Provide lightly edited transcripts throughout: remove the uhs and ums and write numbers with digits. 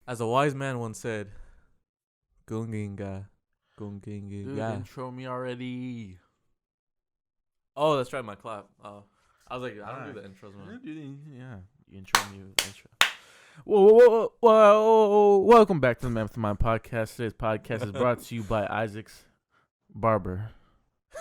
As a wise man once said, Gunginga. Dude, Gunginga. intro me already. Oh, that's right, my clap. Oh. I was like, I don't do the intros, man. Yeah, you intro me with the intro. Whoa. Welcome back to the Mammoth and The Mind podcast. Today's podcast is brought to you by Isaac's Barber.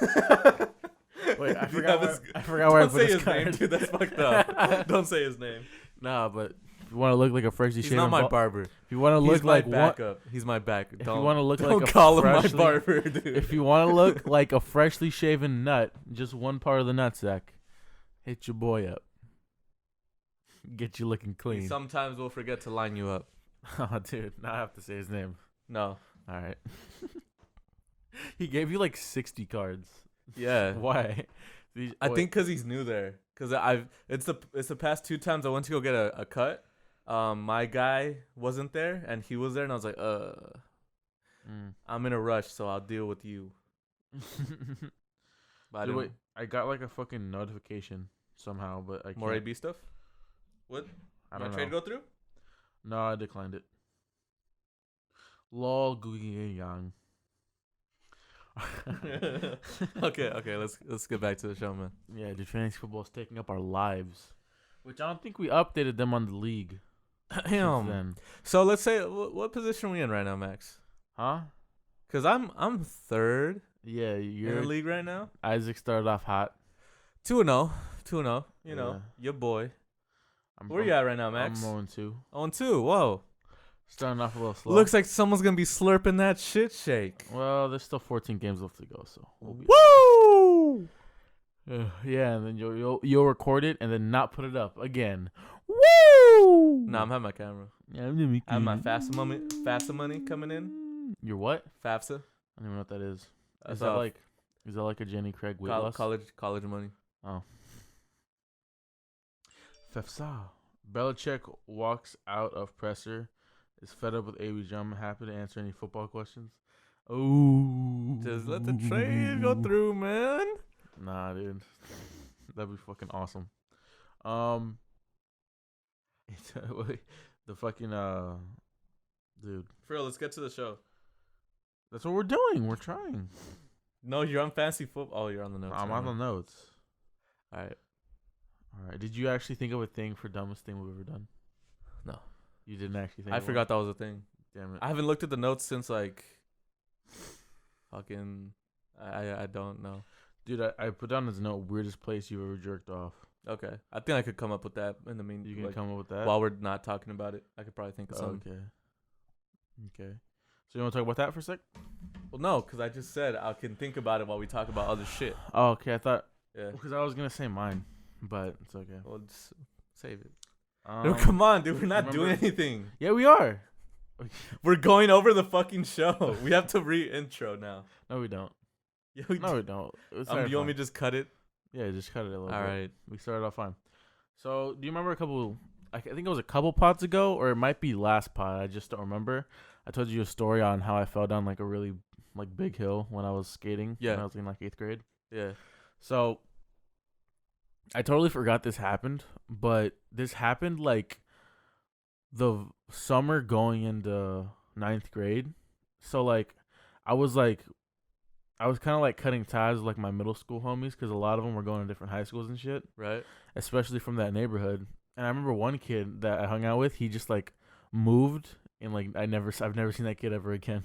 Wait, I forgot where I Don't put say his his name, card. dude. That's fucked up. Don't say his name. Nah, but if you want to look like a freshly He's shaven not my barber. if you want to He's look my like one, backup. He's my back. if you want to look don't like a call him my freshly, barber, dude. if you want to look like a freshly shaven nut, just one part of the nutsack, hit your boy up. Get you looking clean. Sometimes we'll forget to line you up. Oh, dude, now I have to say his name. No. All right. He gave you like 60 cards. Yeah. Why? I think because he's new there. Because it's the past 2 times I went to go get a cut. My guy wasn't there and he was there and I was like, I'm in a rush, so I'll deal with you. But Dude, wait, I got like a fucking notification somehow, but I can't. More AB stuff? What? I don't know. Trade go through? No, I declined it. Lol, Googie Yang. Okay. Let's get back to the show, man. Yeah, dude, fantasy football is taking up our lives, which I don't think we updated them on the league. Damn. Then. So let's say, what position are we in right now, Max? Huh? Because I'm third Yeah, in you're the league right now. Isaac started off hot. 2-0. 2-0. You know, Yeah. your boy. I'm, Where you at right now, Max? I'm 0-2. 0-2. Whoa. Starting off a little slow. Looks like someone's gonna be slurping that shit shake. Well, there's still 14 games left to go, so we'll be Woo! yeah, and then you'll record it and then not put it up again. Woo! Nah, I'm having my camera. Yeah, I have my FAFSA money coming in. Your what? FAFSA. I don't even know what that is. That's Is that like a Jenny Craig weight loss? college money. Oh. FEFSA. Belichick walks out of presser. Is fed up with AB Jum. Happy to answer any football questions. Oh. Just let the trade go through, man. Nah, dude. That'd be fucking awesome. The fucking dude. For real, let's get to the show. That's what we're doing. We're trying. No, you're on fantasy football. Oh, you're on the notes. I'm on the notes. All right. Did you actually think of a thing for dumbest thing we've ever done? No. You didn't actually think I of forgot that was a thing. Damn it. I haven't looked at the notes since like fucking I don't know. Dude, I put down this note, weirdest place you ever jerked off. Okay. I think I could come up with that in the You can come up with that? while we're not talking about it. I could probably think of something. Okay. So you want to talk about that for a sec? Well, no, because I just said I can think about it while we talk about other shit. Oh, okay. I thought, Yeah. because I was going to say mine, but it's okay. Well, just save it. Dude, come on, dude. We're not doing anything. Yeah, we are. We're going over the fucking show. We have to re-intro now. No, we don't. Yeah, No, we don't. you want me to just cut it? Yeah, just cut it a little bit. All right. We started off fine. So, do you remember I think it was a couple pods ago, or it might be last pod. I just don't remember. I told you a story on how I fell down like a really like big hill when I was skating. Yeah. When I was in like 8th grade. Yeah. So, I totally forgot this happened, but this happened like the summer going into 9th grade. So, like, I was kind of like cutting ties with like my middle school homies because a lot of them were going to different high schools and shit, Right. especially from that neighborhood. And I remember one kid that I hung out with, he just like moved and like I've never seen that kid ever again.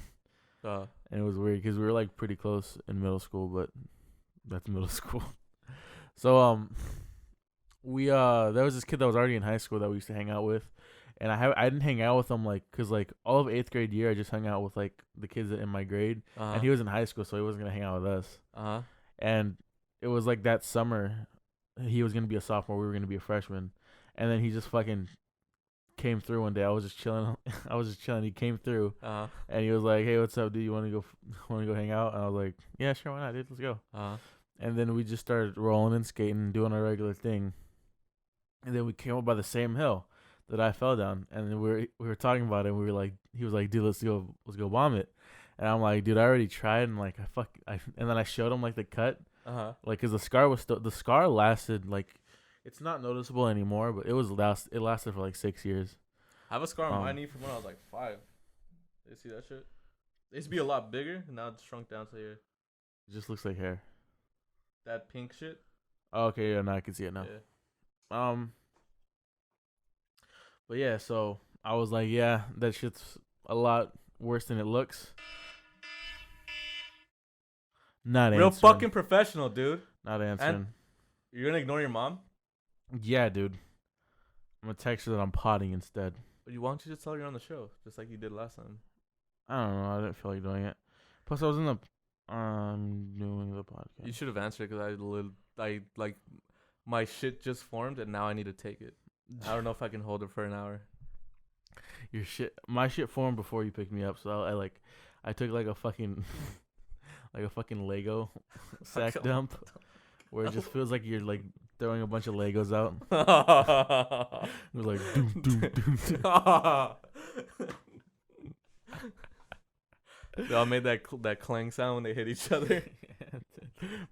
And it was weird because we were like pretty close in middle school, but that's middle school. So there was this kid that was already in high school that we used to hang out with, and I didn't hang out with him like because like all of 8th grade year I just hung out with like the kids in my grade, and he was in high school, so he wasn't gonna hang out with us. And it was like that summer he was gonna be a sophomore, we were gonna be a freshman, and then he just fucking came through one day. I was just chilling. He came through, and he was like, "Hey, what's up, dude? You want to go hang out?" And I was like, "Yeah, sure, why not, dude? Let's go." And then we just started rolling and skating, doing our regular thing. And then we came up by the same hill that I fell down, and then we were talking about it. And we were like, he was like, "Dude, let's go bomb it." And I'm like, "Dude, I already tried." And like, and then I showed him like the cut, like, cause the scar lasted like. It's not noticeable anymore, but it lasted for like 6 years. I have a scar on my knee from when I was like 5. You see that shit? It used to be a lot bigger, and now it's shrunk down to here. It just looks like hair. That pink shit. Oh, okay, yeah, now I can see it now. Yeah. But yeah, so I was like, yeah, that shit's a lot worse than it looks. Not Real answering. fucking professional, dude. Not answering. And you're gonna ignore your mom? Yeah, dude. I'm gonna text her that I'm potting instead. But why don't you just tell her you're on the show, just like you did last time? I don't know. I didn't feel like doing it. Plus, I was in the doing the podcast. You should have answered because I like my shit just formed and now I need to take it. I don't know if I can hold it for an hour. My shit formed before you picked me up, so I took like a fucking Lego sack dump, where it just feels like you're like throwing a bunch of Legos out. It was like doom doom doom. They all made that clang sound when they hit each other.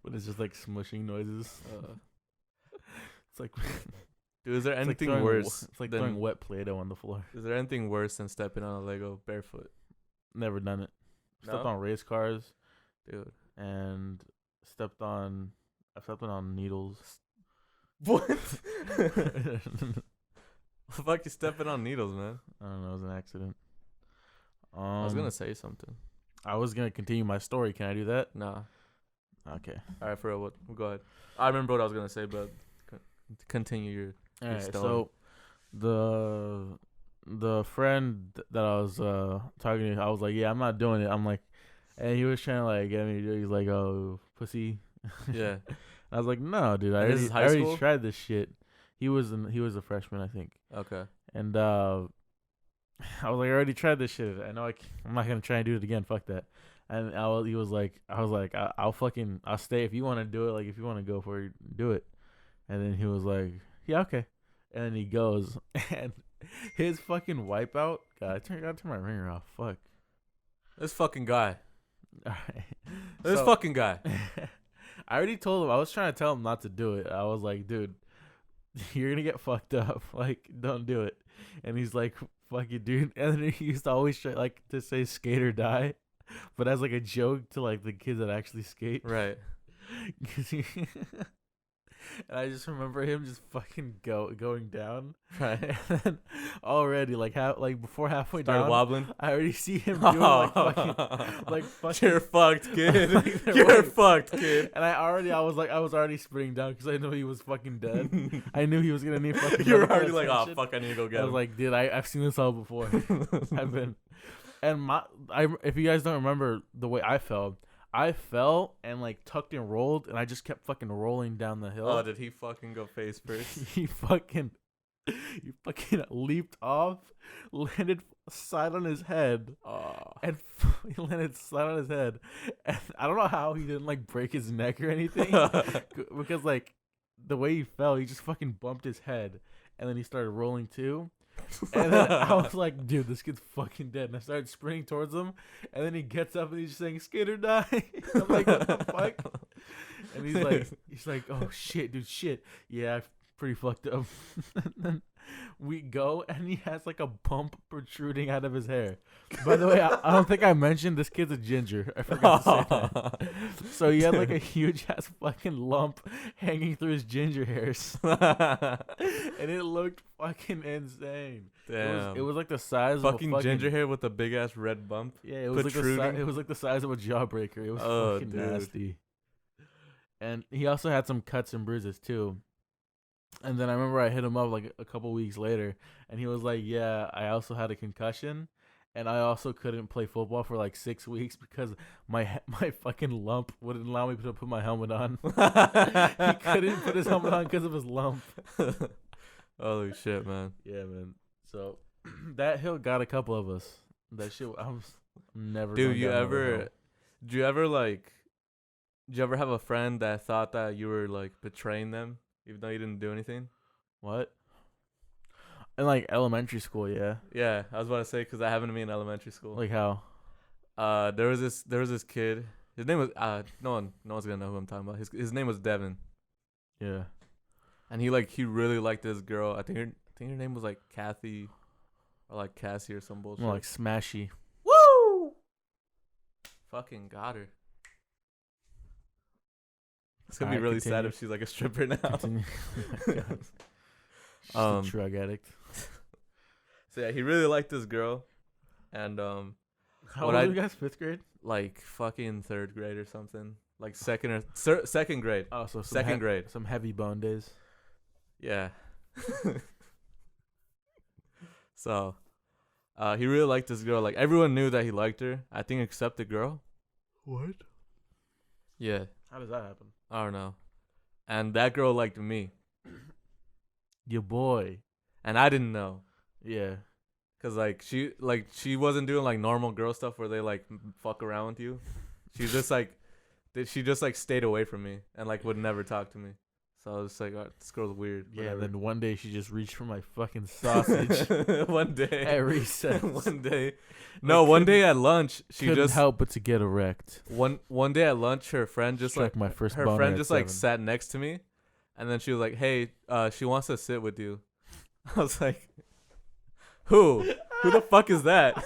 But it's just like smushing noises. It's like, dude, is there anything worse? It's like throwing wet Play-Doh on the floor. Is there anything worse than stepping on a Lego barefoot? Never done it. No? Stepped on race cars, dude, and I stepped on needles. What? Fuck, you stepping on needles, man? I don't know. It was an accident. I was gonna say something. I was gonna continue my story. Can I do that? Nah. Okay. All right, for real. What? Go ahead. I remember what I was gonna say, but continue your story. So, the friend that I was talking to, I was like, yeah, I'm not doing it. I'm like, and he was trying to like get me to do it. He's like, oh, pussy. Yeah. I was like, no, dude. I already tried this shit. He was a freshman, I think. Okay. And I was like, I already tried this shit. I know I'm not gonna try and do it again. Fuck that. And I was like, I'll stay if you want to do it. Like, if you want to go for it, do it. And then he was like, yeah, okay. And then he goes, and his fucking wipeout. God, I gotta turn my ringer off. Fuck. This fucking guy. All right. This fucking guy. I already told him. I was trying to tell him not to do it. I was like, dude, you're gonna get fucked up. Like, don't do it. And he's like, fuck you, dude. And then he used to always try, like, to say skate or die, but as like a joke to like the kids that actually skate. Right. And I just remember him just fucking going down. Right. And then already before halfway Started down, wobbling. I already see him doing fucking. You're fucked, kid. You're fucked, kid. And I was already sprinting down because I knew he was fucking dead. I knew he was gonna need fucking. You're already like, oh fuck, I need to go get him. I was like, dude, I've seen this all before. I've been, and if you guys don't remember the way I fell and like tucked and rolled, and I just kept fucking rolling down the hill. Oh, did he fucking go face first? he fucking leaped off, landed side on his head. Oh. And he landed side on his head. And I don't know how he didn't like break his neck or anything, because like the way he fell, he just fucking bumped his head, and then he started rolling too. And then I was like, dude, this kid's fucking dead. And I started sprinting towards him. And then he gets up and he's just saying, skate or die. I'm like, what the fuck? And he's like, oh shit, dude, shit. Yeah, I'm pretty fucked up. And then we go, and he has like a bump protruding out of his hair. By the way, I don't think I mentioned this kid's a ginger. I forgot to say that. So he had like a huge ass fucking lump hanging through his ginger hairs. And it looked fucking insane. Damn. It was like the size of fucking ginger hair with a big ass red bump. Yeah, it was like the size of a jawbreaker. It was fucking nasty. And he also had some cuts and bruises too. And then I remember I hit him up like a couple weeks later, and he was like, yeah, I also had a concussion, and I also couldn't play football for like 6 weeks because my fucking lump wouldn't allow me to put my helmet on. He couldn't put his helmet on because of his lump. Holy shit, man. Yeah, man. So that hill got a couple of us. That shit, I was never. Dude, did you ever have a friend that thought that you were like betraying them? Even though you didn't do anything? What? In like elementary school, yeah. Yeah, I was about to say because that happened to me in elementary school. Like how? There was this kid. His name was no one's gonna know who I'm talking about. His name was Devin. Yeah. And he really liked this girl. I think her name was like Kathy, or like Cassie or some bullshit. More like Smashy. Woo! Fucking got her. It's gonna be really sad if she's like a stripper now. Continue. Oh my God. She's a drug addict. So yeah, he really liked this girl, and how old are you guys? 5th grade? Like fucking 3rd grade or something. Like second grade. Oh, so second grade. Some heavy bone days. Yeah. So, he really liked this girl. Like everyone knew that he liked her. I think except the girl. What? Yeah. How does that happen? I don't know. And that girl liked me. Your boy. And I didn't know. Yeah. Cause she wasn't doing like normal girl stuff where they like fuck around with you. She just like stayed away from me and like would never talk to me. So I was like, oh, this girl's weird. Yeah. Whatever. Then one day she just reached for my fucking sausage. One day at recess. One day. No, one day at lunch she couldn't just help but to get erect. One day at lunch her friend just Struck like my first her boner friend at just 7. like sat next to me, and then she was like, hey, she wants to sit with you. I was like, who the fuck is that?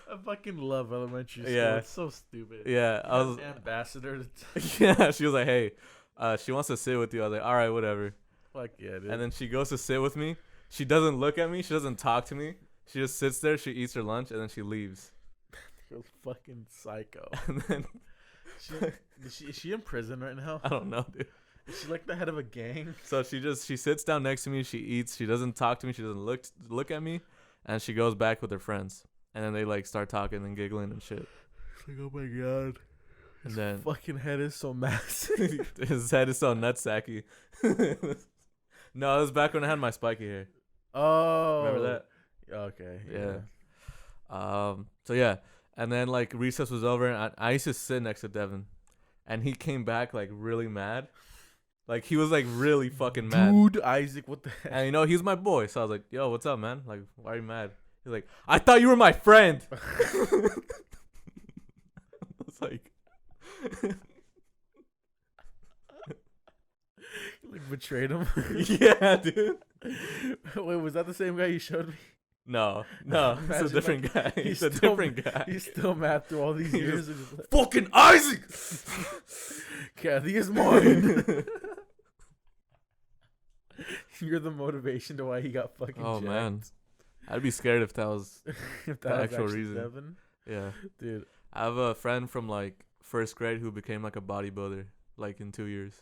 I fucking love elementary school. Yeah. It's so stupid. Yeah, I was ambassador. yeah, she was like, hey, she wants to sit with you. I was like, all right, whatever. Fuck yeah, dude. And then she goes to sit with me. She doesn't look at me. She doesn't talk to me. She just sits there. She eats her lunch, and then she leaves. You're fucking psycho. And then is she in prison right now? I don't know, dude. Is she like the head of a gang? So she sits down next to me. She eats. She doesn't talk to me. She doesn't look at me, and she goes back with her friends. And then they like start talking and giggling and shit. Like, oh my God. And then fucking head is so massive. his head is so nutsacky. No, it was back when I had my spiky hair. Oh, Remember that? Okay. Yeah. So yeah, and then like recess was over, and I used to sit next to Devin, and he came back like really mad. Like he was like really fucking mad. Dude, Isaac, what the heck? And you know, he's my boy, so I was like, "Yo, what's up, man? Like, why are you mad?" He's like, "I thought you were my friend." I was like, like betrayed him. yeah, dude. Wait, was that the same guy you showed me? No, it's a different guy. He's a different guy. He's still mad through all these years. Fucking Isaac. Kathy is mine. You're the motivation to why he got fucking jacked. Man, I'd be scared if that was if the actual reason. Devin. Yeah, dude. I have a friend from like 1st grade who became like a bodybuilder like in 2 years.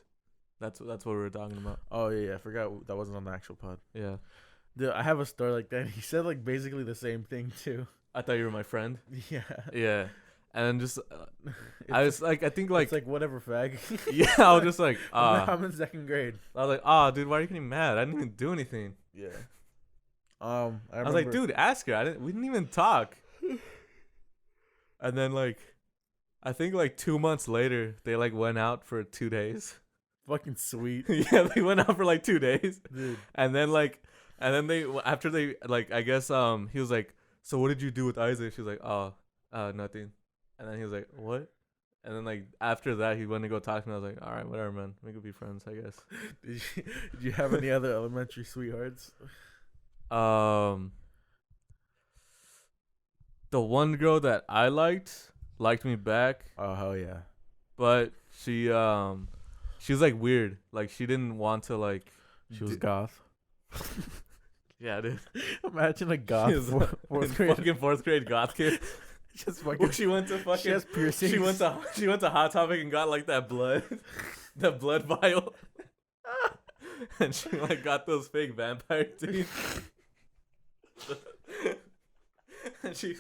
That's what we were talking about. Oh yeah, I forgot that wasn't on the actual pod. Yeah. Dude, I have a story like that. He said like basically the same thing too. I thought you were my friend. Yeah. Yeah. And then just, I was like, I think like, it's like whatever, fag. Yeah, I was just like, I'm in 2nd grade. I was like, dude, why are you getting mad? I didn't even do anything. Yeah. I was like, dude, ask her. We didn't even talk. And then like, I think like 2 months later, they like went out for 2 days. Fucking sweet. Yeah, they went out for like 2 days. Dude. And then they after they like, I guess he was like, so what did you do with Isaac? She was like, nothing. And then he was like, what? And then like after that, he went to go talk to me. I was like, all right, whatever, man. We could be friends, I guess. Did you have any other elementary sweethearts? The one girl that I liked me back. Oh hell yeah! But she was like weird. Like she didn't want to like. She was goth. Yeah, dude. Imagine a goth fourth grade. Fucking 4th grade goth kid. Just fucking. She went to fucking. She has piercings. She went to Hot Topic and got like that blood vial. And she like got those fake vampire teeth. And she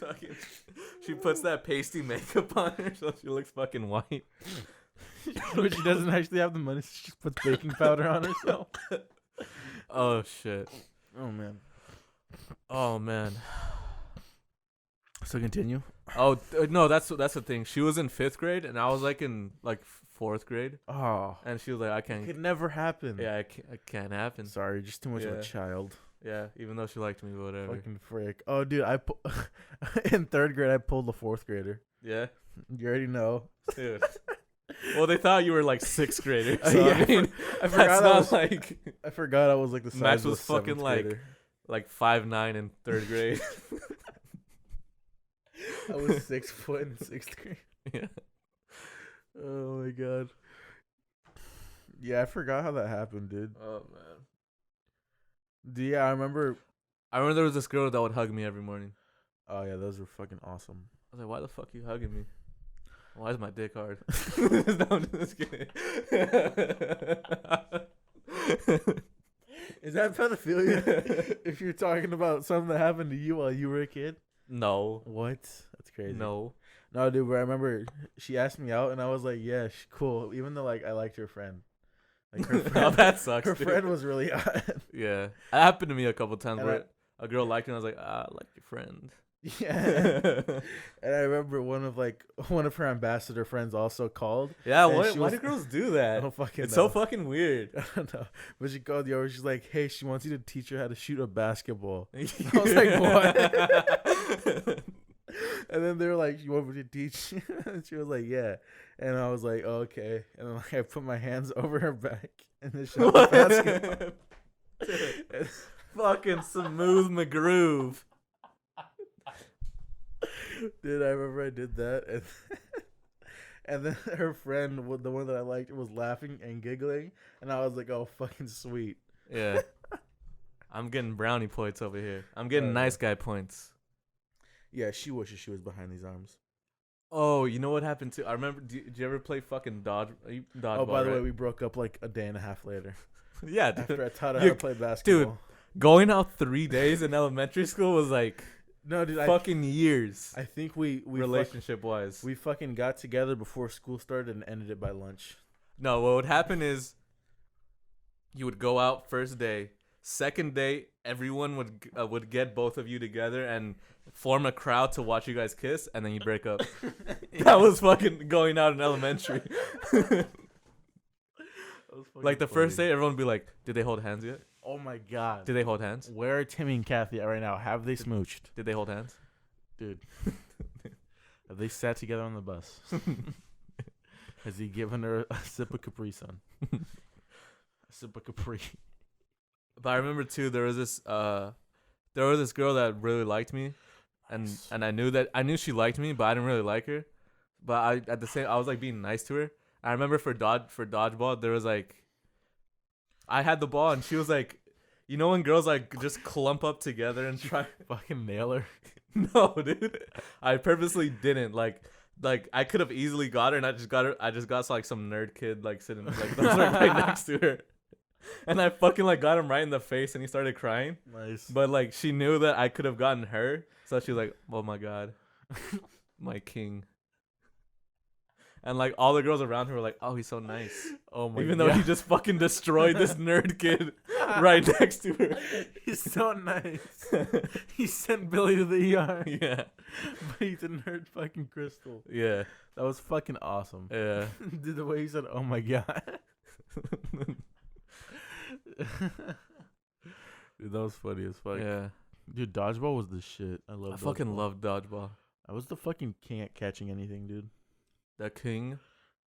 puts that pasty makeup on her so she looks fucking white. But she doesn't actually have the money, so she just puts baking powder on herself. Oh shit. Oh man. So continue. Oh no, that's the thing. She was in 5th grade and I was like in like 4th grade. Oh. And she was like, I can't. It could never happen. Yeah, it can't happen. Sorry, just too much of a child. Yeah, even though she liked me, whatever. Fucking frick. Oh, dude, in 3rd grade, I pulled a 4th grader. Yeah? You already know. Dude. Well, they thought you were like 6th grader. So yeah, I mean, I forgot that's not like... I forgot I was like the size Max of was a fucking 7th like... grader. like 5'9" in third grade. I was 6 foot in sixth grade. Yeah. Oh my god. Yeah, I forgot how that happened, dude. Oh man. Yeah, I remember. There was this girl that would hug me every morning. Oh yeah, those were fucking awesome. I was like, why the fuck you hugging me? Why is my dick hard? No, I'm just kidding. Is that pedophilia? If you're talking about something that happened to you while you were a kid? No. What? That's crazy. No, dude. But I remember she asked me out, and I was like, "Yeah, cool." Even though like I liked her friend. Like her friend, oh, that sucks. her dude. friend was really hot. Yeah, it happened to me a couple times And where a girl liked me, and I was like, I like your friend. Yeah. And I remember one of her ambassador friends also called. Yeah, why do girls do that? I don't fucking it's know. so fucking weird. I don't know. But she called you over. She's like, "Hey, she wants you to teach her how to shoot a basketball." I was like, "What?" And then they were like, "You want me to teach?" And she was like, "Yeah." And I was like, oh, "Okay." And then like I put my hands over her back and then shot the basketball. Fucking smooth McGroove. Dude, I remember I did that, and then her friend, the one that I liked, was laughing and giggling, and I was like, "Oh, fucking sweet." Yeah, I'm getting brownie points over here. I'm getting nice guy points. Yeah, she wishes she was behind these arms. Oh, you know what happened too? I remember. Did you ever play fucking dodgeball? Oh, by the way, we broke up like a day and a half later. Yeah, dude. After I taught her how to play basketball. Dude, going out 3 days in elementary school was like. No, dude, fucking years. I think we relationship wise, we fucking got together before school started and ended it by lunch. No, what would happen is you would go out first day, second day everyone would get both of you together and form a crowd to watch you guys kiss, and then you break up. That was fucking going out in elementary. Like the first day, everyone would be like, "Did they hold hands yet? Oh my god! Did they hold hands? Where are Timmy and Kathy at right now? Have they smooched? Did they hold hands, dude? Have they sat together on the bus? Has he given her a sip of Capri Sun? A sip of Capri. But I remember too, there was this girl that really liked me, and I knew she liked me, but I didn't really like her. But I was like being nice to her. I remember for dodgeball, there was like, I had the ball and she was like, you know when girls like just clump up together and try fucking nail her? No, dude. I purposely didn't. Like I could have easily got her, and I just got like some nerd kid like sitting like right next to her. And I fucking like got him right in the face and he started crying. Nice. But like she knew that I could have gotten her. So she was like, "Oh my god. My king." And like all the girls around her were like, "Oh, he's so nice." Oh my! Even though he just fucking destroyed this nerd kid right next to her. He's so nice. He sent Billy to the ER. Yeah, but he's a nerd fucking Crystal. Yeah, that was fucking awesome. Yeah, dude, the way he said, "Oh my god." Dude, that was funny as fuck. Yeah, dude, dodgeball was the shit. I fucking loved dodgeball. I was the fucking king at catching anything, dude. The king.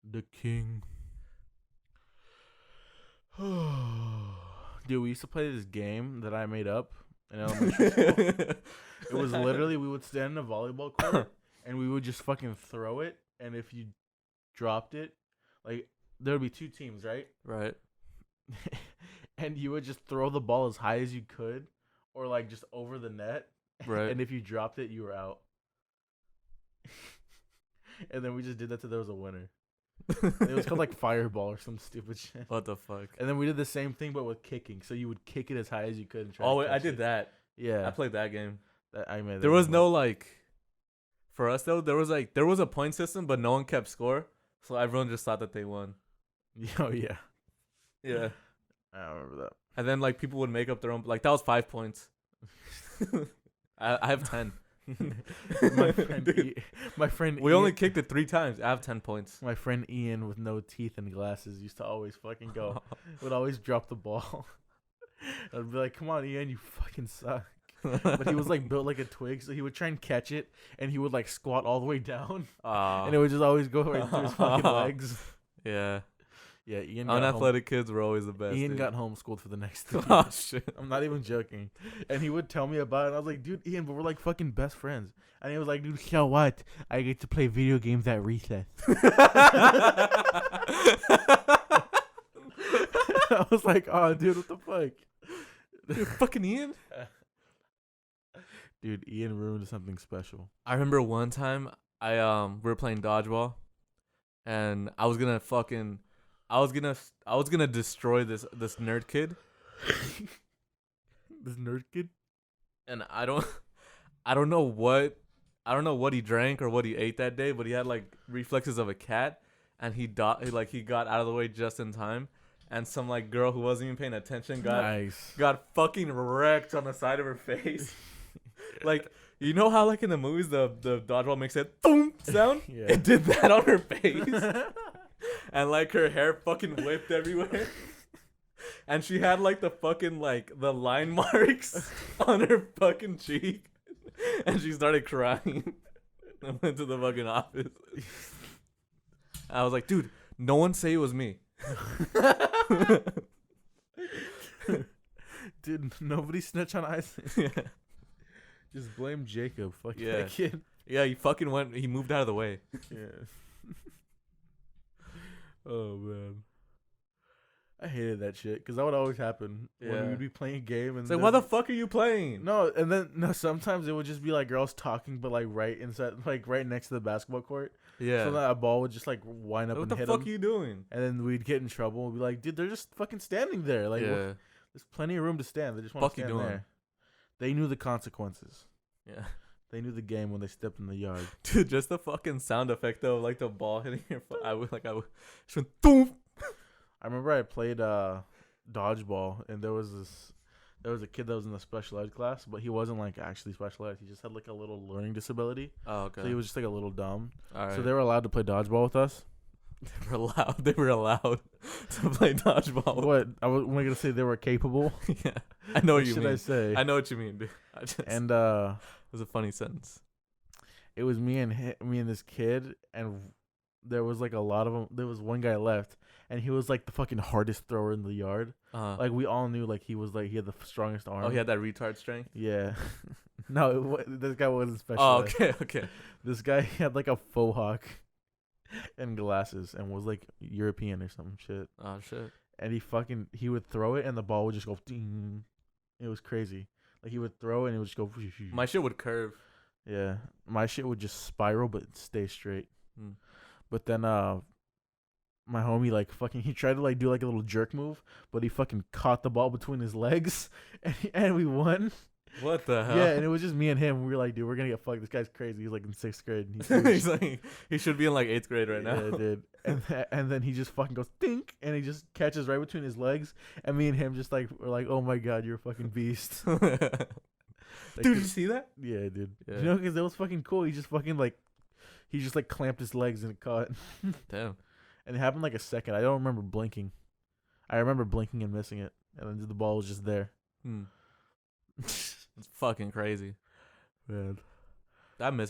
The king. Dude, we used to play this game that I made up in elementary school. It was literally, we would stand in a volleyball court and we would just fucking throw it. And if you dropped it, like, there would be two teams, right? Right. And you would just throw the ball as high as you could or, like, just over the net. Right. And if you dropped it, you were out. And then we just did that till there was a winner. It was called like Fireball or some stupid shit. What the fuck? And then we did the same thing but with kicking. So you would kick it as high as you could and try to catch I did that. Yeah. I played that game. There was no like, for us though, there was a point system, but no one kept score. So everyone just thought that they won. Oh yeah. Yeah. I remember that. And then like people would make up their own, like that was 5 points. I have 10. my friend we only kicked it 3 times. I have 10 points. My friend Ian with no teeth and glasses used to always fucking go would always drop the ball. I'd be like, "Come on, Ian, you fucking suck." But he was like built like a twig, so he would try and catch it and he would like squat all the way down. And it would just always go right through his fucking legs. Yeah. Yeah, Unathletic kids were always the best. Ian dude. got homeschooled for the next 3 years. Oh shit! I'm not even joking. And he would tell me about it. And I was like, dude, Ian, but we're like fucking best friends. And he was like, dude, so what? I get to play video games at recess. I was like, oh, dude, what the fuck? Dude, fucking Ian. Dude, Ian ruined something special. I remember one time we were playing dodgeball, and I was gonna destroy this nerd kid. This nerd kid? And I don't know what he drank or what he ate that day, but he had like reflexes of a cat, and he got out of the way just in time. And some like girl who wasn't even paying attention got fucking wrecked on the side of her face. Like, you know how like in the movies the dodgeball makes that boom sound? Yeah. It did that on her face. And like her hair fucking whipped everywhere. And she had like the fucking like the line marks on her fucking cheek. And she started crying. I went to the fucking office. I was like, dude, no one say it was me. Dude, nobody snitch on Isaac. Yeah. Just blame Jacob. Fuck that kid. Yeah, he moved out of the way. Yeah. Oh, man. I hated that shit because that would always happen when we would be playing a game. And it's like, why the fuck are you playing? No, and then sometimes it would just be like girls talking, but like right inside, like right next to the basketball court. Yeah. So that a ball would just like wind up and hit them. What the fuck are you doing? And then we'd get in trouble. We'd be like, dude, they're just fucking standing there. Like, there's plenty of room to stand. They just want to stand there. They knew the consequences. Yeah. They knew the game when they stepped in the yard. Dude, just the fucking sound effect though, like the ball hitting your foot. I just went boom. I remember I played dodgeball, and there was a kid that was in the special ed class, but he wasn't like actually special ed. He just had like a little learning disability. Oh, okay. So he was just like a little dumb. All right. So they were allowed to play dodgeball with us. They were allowed to play dodgeball. What? Am I gonna say they were capable? Yeah. I know what you mean. Should I say? I know what you mean, dude. And it was a funny sentence. It was me and this kid, and there was like a lot of them. There was one guy left, and he was like the fucking hardest thrower in the yard. Like we all knew, like he had the strongest arm. Oh, he had that retard strength. Yeah. No, this guy wasn't special. Oh, okay. This guy had like a faux hawk and glasses, and was like European or some shit. Oh shit. And he would throw it, and the ball would just go ding. It was crazy. Like he would throw it, and it would just go. My shit would curve. Yeah, my shit would just spiral but stay straight. Hmm. But then my homie he tried to like do like a little jerk move, but he fucking caught the ball between his legs, and we won. What the hell? Yeah, and it was just me and him. We were like, dude, we're gonna get fucked. This guy's crazy. He's like in 6th grade. And he's like, he should be in like 8th grade right now. Yeah, dude. And then he just fucking goes think, and he just catches right between his legs, and me and him just like we're like, oh my god, you're a fucking beast. Dude, did you see that? Yeah, dude. Yeah. You know, because it was fucking cool. He just clamped his legs and it caught. Damn. And it happened like a second. I don't remember blinking. I remember blinking and missing it, and then the ball was just there. It's fucking crazy, man. I don't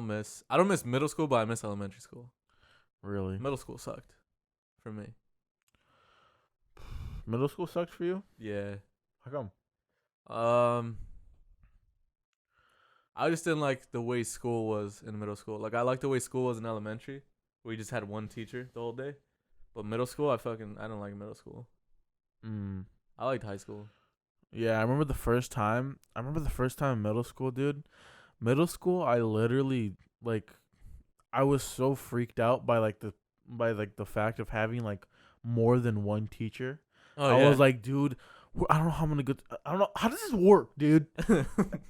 miss middle school, but I miss elementary school. Really? Middle school sucked for me. Middle school sucked for you? Yeah. How come? I just didn't like the way school was in middle school. Like I liked the way school was in elementary, where you just had one teacher the whole day. But middle school, I don't like middle school. I liked high school. Yeah, I remember the first time in middle school, dude. Middle school, I literally I was so freaked out by the fact of having like more than one teacher. I was like, dude, I don't know how I'm gonna go. I don't know how does this work, dude.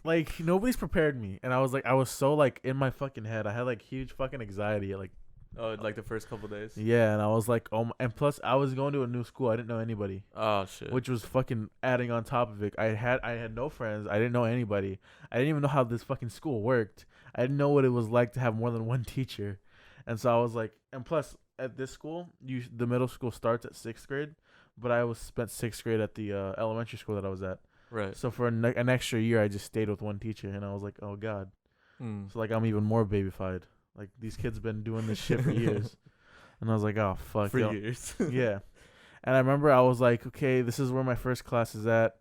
Like nobody's prepared me, and I was so like in my fucking head. I had like huge fucking anxiety, like. Oh, like the first couple days. Yeah, and I was like, oh, and plus I was going to a new school. I didn't know anybody. Oh shit. Which was fucking adding on top of it. I had no friends. I didn't know anybody. I didn't even know how this fucking school worked. I didn't know what it was like to have more than one teacher, and so I was like, and plus at this school, the middle school starts at 6th grade, but I spent 6th grade at the elementary school that I was at. Right. So for an extra year, I just stayed with one teacher, and I was like, oh god. So like I'm even more babyfied. Like these kids been doing this shit for years. And I was like, oh fuck. For years. Yeah. And I remember I was like, okay, this is where my first class is at.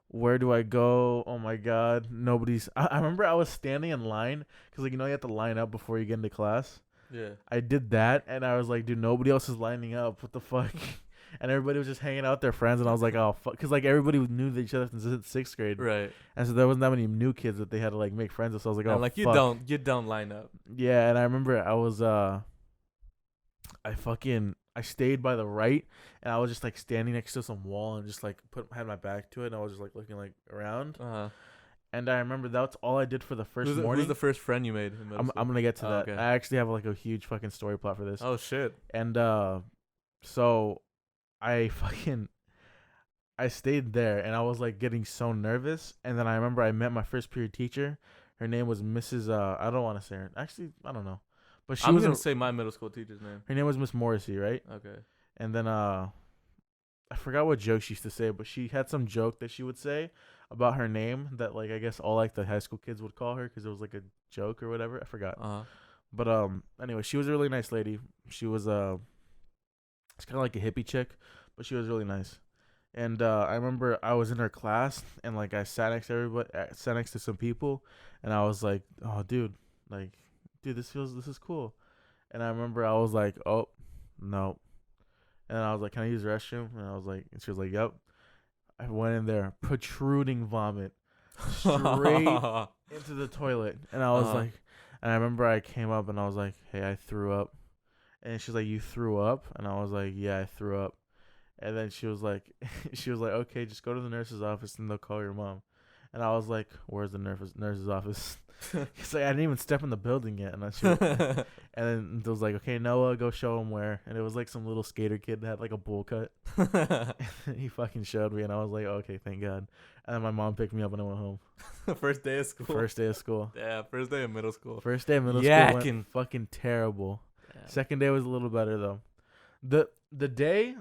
Where do I go? Oh my god, nobody's. I remember I was standing in line because, like, you have to line up before you get into class. Yeah. I did that, and I was like, dude, nobody else is lining up. What the fuck? And everybody was just hanging out with their friends, and I was like, oh fuck, because like everybody knew each other since sixth grade, Right? And so there wasn't that many new kids that they had to like make friends with. So I was like, oh, like fuck. you don't line up. Yeah, and I remember I was I stayed by the right, and I was just like standing next to some wall and just like had my back to it, and I was just like looking like around. And I remember that's all I did for the first morning. Who's the first friend you made? I'm gonna get to that. Okay. I actually have like a huge fucking story plot for this. Oh shit. And so I stayed there, and I was like getting so nervous. And then I remember I met my first period teacher. Her name was Mrs. I don't want to say her. Actually, I don't know. But I'm gonna say my middle school teacher's name. Her name was Miss Morrissey, right? Okay. And then I forgot what joke she used to say, but she had some joke that she would say about her name that, like, I guess all like the high school kids would call her because it was like a joke or whatever. I forgot. But anyway, she was a really nice lady. She was it's kind of like a hippie chick, but she was really nice. And I remember I was in her class, and like I sat next to everybody, sat next to some people, and I was like, oh dude, this is cool. And I remember I was like, oh no. And I was like, can I use the restroom? And I was like, and she was like, yep. I went in there, protruding vomit straight into the toilet. And I was like, and I remember I came up and I was like, hey, I threw up. And she's like, you threw up? And I was like, yeah, I threw up. And then she was like, okay, just go to the nurse's office and they'll call your mom. And I was like, where's the nurse's office? It's like I didn't even step in the building yet, and and then it was like, okay, Noah, go show him where. And it was like some little skater kid that had like a bowl cut. He fucking showed me, and I was like, okay, thank God. And then my mom picked me up, and I went home. First day of school. Yeah, first day of middle school. School went fucking terrible. Yeah. Second day was a little better though. The day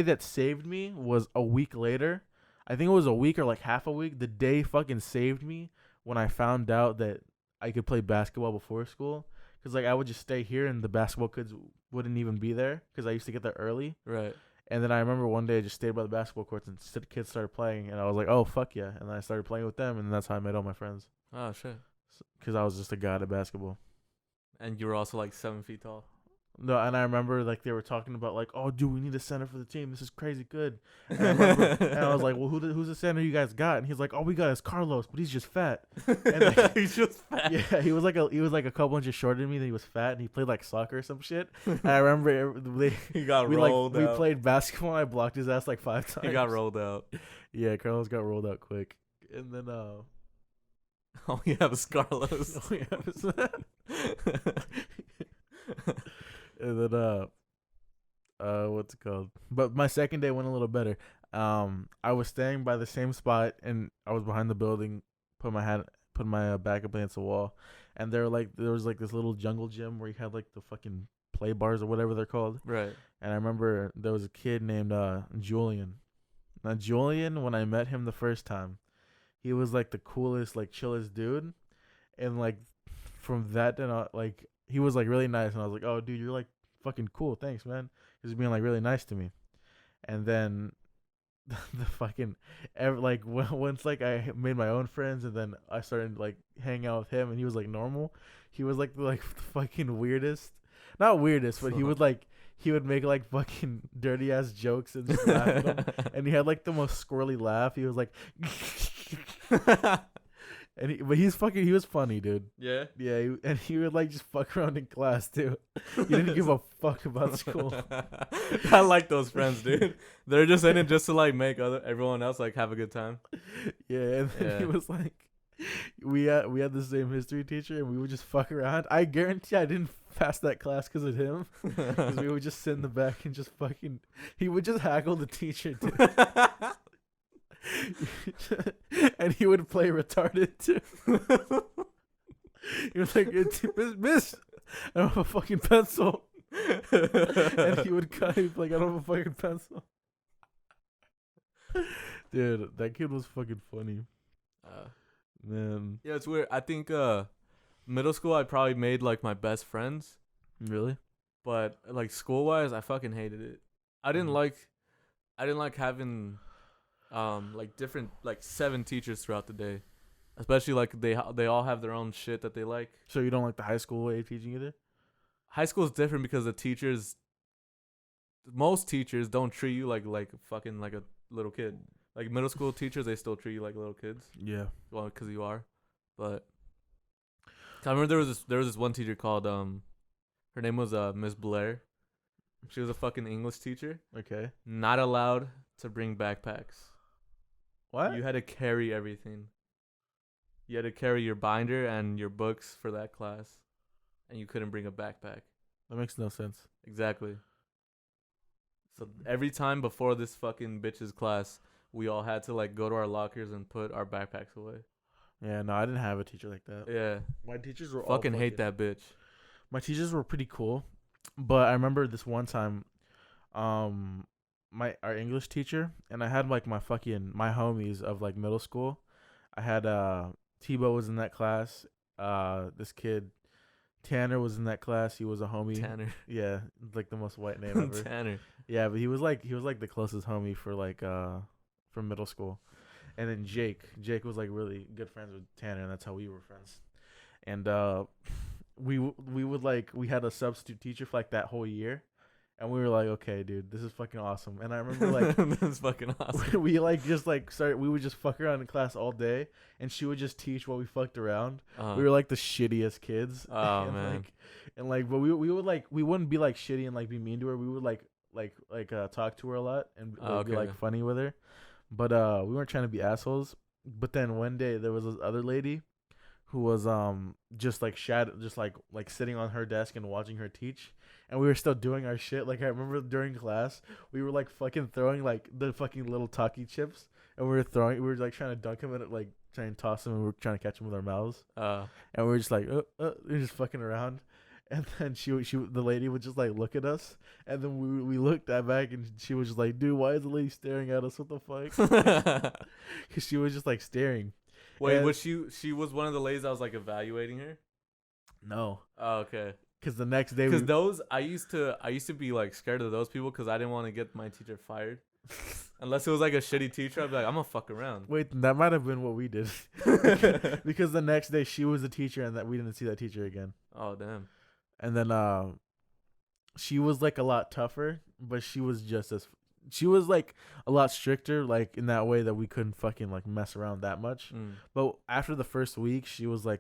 that saved me was a week later. I think it was a week or like half a week. The day fucking saved me when I found out that I could play basketball before school. Because like I would just stay here and the basketball kids wouldn't even be there because I used to get there early. Right. And then I remember one day I just stayed by the basketball courts and the kids started playing. And I was like, oh, fuck yeah. And then I started playing with them. And that's how I met all my friends. Oh, shit. Because I was just a god at basketball. And you were also like 7 feet tall. No, and I remember like they were talking about like, oh, dude, we need a center for the team. This is crazy good. And I was like, well, who's the center you guys got? And he's like, all we got is Carlos, but he's just fat. And like, he's just fat. Yeah, he was like a couple inches shorter than me. Then he was fat, and he played like soccer or some shit. And I remember he got rolled out. We played basketball. And I blocked his ass like 5 times. He got rolled out. Yeah, Carlos got rolled out quick. And then all we have is Carlos. All we have is And then what's it called? But my second day went a little better. I was staying by the same spot, and I was behind the building, put my back up against the wall, and there was like this little jungle gym where you had like the fucking play bars or whatever they're called. Right. And I remember there was a kid named Julian. Now Julian, when I met him the first time, he was like the coolest, like chillest dude, and like from that then like. He was like really nice, and I was like, "Oh, dude, you're like fucking cool. Thanks, man." He was being like really nice to me, and then the fucking once like I made my own friends, and then I started like hanging out with him, and he was like normal. He was like the fucking weirdest, not weirdest, but he would make like fucking dirty ass jokes and just laugh at them, and he had like the most squirrely laugh. He was like. And he was funny, dude. Yeah? Yeah, and he would, like, just fuck around in class, too. He didn't give a fuck about school. I like those friends, dude. They're just in it just to, like, make everyone else, like, have a good time. Yeah, and then he was, like, we had the same history teacher, and we would just fuck around. I guarantee I didn't pass that class because of him. Because we would just sit in the back and just fucking... He would just haggle the teacher, dude. And he would play retarded too. He was like, Miss, I don't have a fucking pencil. And he would cut. He'd be like, I don't have a fucking pencil. Dude, that kid was fucking funny. Man. Yeah, it's weird. I think middle school I probably made like my best friends. Really? But like school wise, I fucking hated it. I didn't like having like different like 7 teachers throughout the day. Especially like they all have their own shit that they like. So you don't like the high school way of teaching either? High school is different because most teachers don't treat you like fucking like a little kid. Like middle school teachers, they still treat you like little kids. Yeah. Well, because you are. But I remember there was this one teacher called her name was Miss Blair. She was a fucking English teacher. Okay. Not allowed to bring backpacks. What? You had to carry everything. You had to carry your binder and your books for that class, and you couldn't bring a backpack. That makes no sense. Exactly. So every time before this fucking bitch's class, we all had to like go to our lockers and put our backpacks away. Yeah, no, I didn't have a teacher like that. Yeah. My teachers were fucking hate that bitch. My teachers were pretty cool, but I remember this one time, our English teacher, and I had like my homies of like middle school. I had Tebow was in that class. This kid Tanner was in that class. He was a homie. Tanner. Yeah, like the most white name ever. Tanner. Yeah, but he was like the closest homie for like from middle school. And then Jake was like really good friends with Tanner, and that's how we were friends. And we had a substitute teacher for like that whole year, and we were like, okay, dude, this is fucking awesome. And I remember like this is fucking awesome. we like just like started. We would just fuck around in class all day, and she would just teach while we fucked around. We were like the shittiest kids. Oh and, man. But we would like we wouldn't be like shitty and like be mean to her. We would like talk to her a lot and be like funny with her. But we weren't trying to be assholes. But then one day there was this other lady who was just like sitting on her desk and watching her teach, and we were still doing our shit. Like I remember during class, we were like fucking throwing like the fucking little Taki chips, and we were like trying to dunk them and like trying to toss them, and we were trying to catch them with our mouths. And we were just like we were just fucking around. And then the lady would just like look at us, and then we looked back, and she was just like, "Dude, why is the lady staring at us? What the fuck?" Because she was just like staring. Wait, was she was one of the ladies that was like evaluating her? No. Oh, okay. Because the next day, I used to be like scared of those people because I didn't want to get my teacher fired. Unless it was like a shitty teacher, I'd be like, I'm gonna fuck around. Wait, that might have been what we did. Because the next day she was the teacher, and that we didn't see that teacher again. Oh damn. And then she was like a lot tougher, but she was she was like a lot stricter, like in that way that we couldn't fucking like mess around that much. But after the first week, she was like